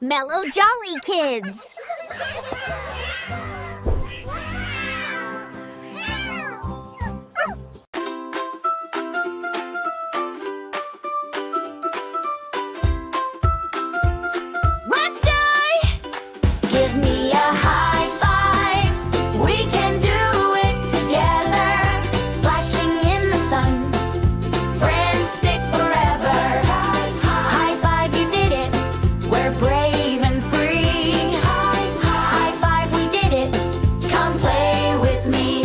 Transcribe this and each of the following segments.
MeloJolly Kids. Give me a high five. We can do it together. Splashing in the sun. Friends stick forever. High five, you did it. We're brave and free. High five, we did it. Come play with me.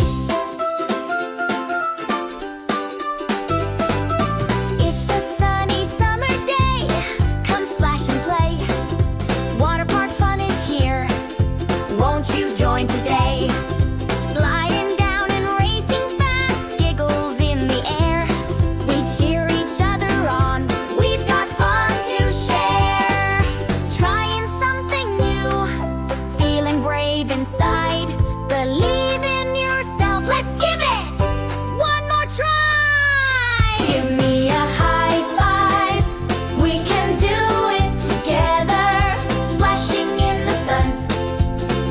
It's a sunny summer day. Come splash and play. Water park fun is here. Won't you join today? Sliding down and racing fast, giggles in the air. We cheer each other on. We've got fun to share. Trying something new, feeling brave inside. Believe in yourself, let's give it one more try. Give me a high five. We can do it together. Splashing in the sun.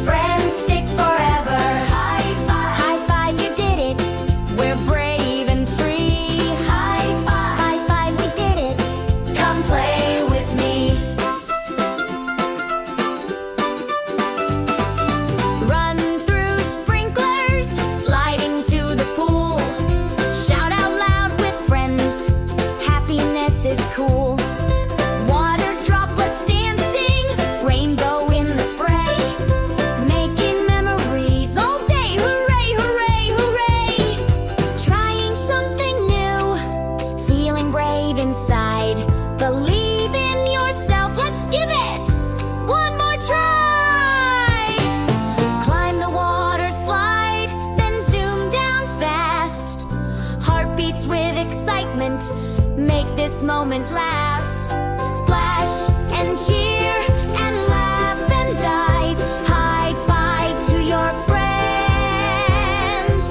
Friends stick forever. High five, you did it. We're brave and free. High five, we did it. Come play with me. Run through sprinklers, sliding to the pool. Shout out loud with friends. Happiness is cool. Water droplets dancing, rainbow in the spray. Making memories all day, hooray, hooray, hooray. Trying something new, feeling brave inside. Believe in yourself, let's give it one more try. Climb the water slide, then zoom down fast. Heartbeats with excitement, make this moment last. Splash and cheer and laugh and dive. High five to your friends.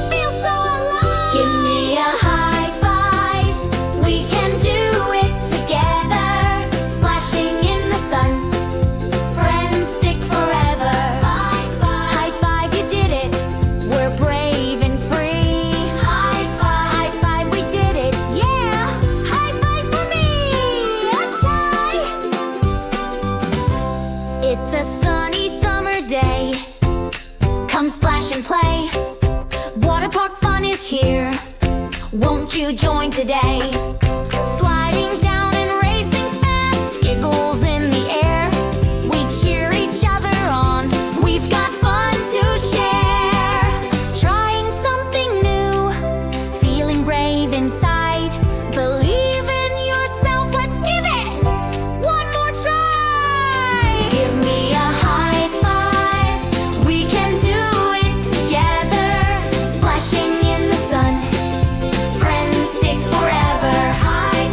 Feel so alive. Give me a high five. We can do it together. Splashing in the sun. Friends stick forever. High five, you did it. We're brave and free. High five, we did it. Yeah, high five for me. A tie. It's a sunny summer day. Come splash and play. Water park fun is here. Won't you join today? Sliding down and racing fast, giggles in the air. We cheer each other on. We've got fun to share. Trying something new, feeling brave inside. Believe in yourself, let's give it one more try. Give me a high five. We can do it together. Splashing in the sun. Friends stick forever. High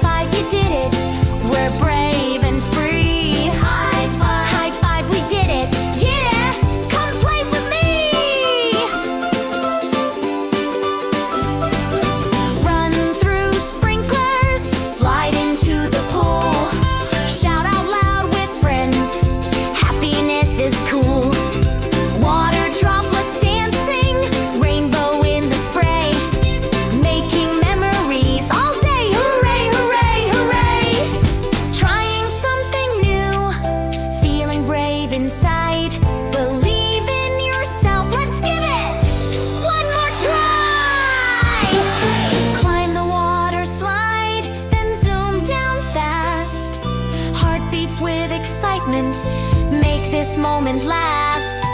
five, you did it. We're brave and free. High five, we did it. Yeah, come play with me. Run through sprinklers, slide into the pool. Shout out loud with friends. Happiness is cool. Water droplets dancing, rainbow in the spray. Making memories all day, hooray, hooray, hooray. Trying something new, feeling brave inside. Believe in yourself, let's give it one more try. Climb the water slide, then zoom down fast. Heartbeats with excitement, make this moment last.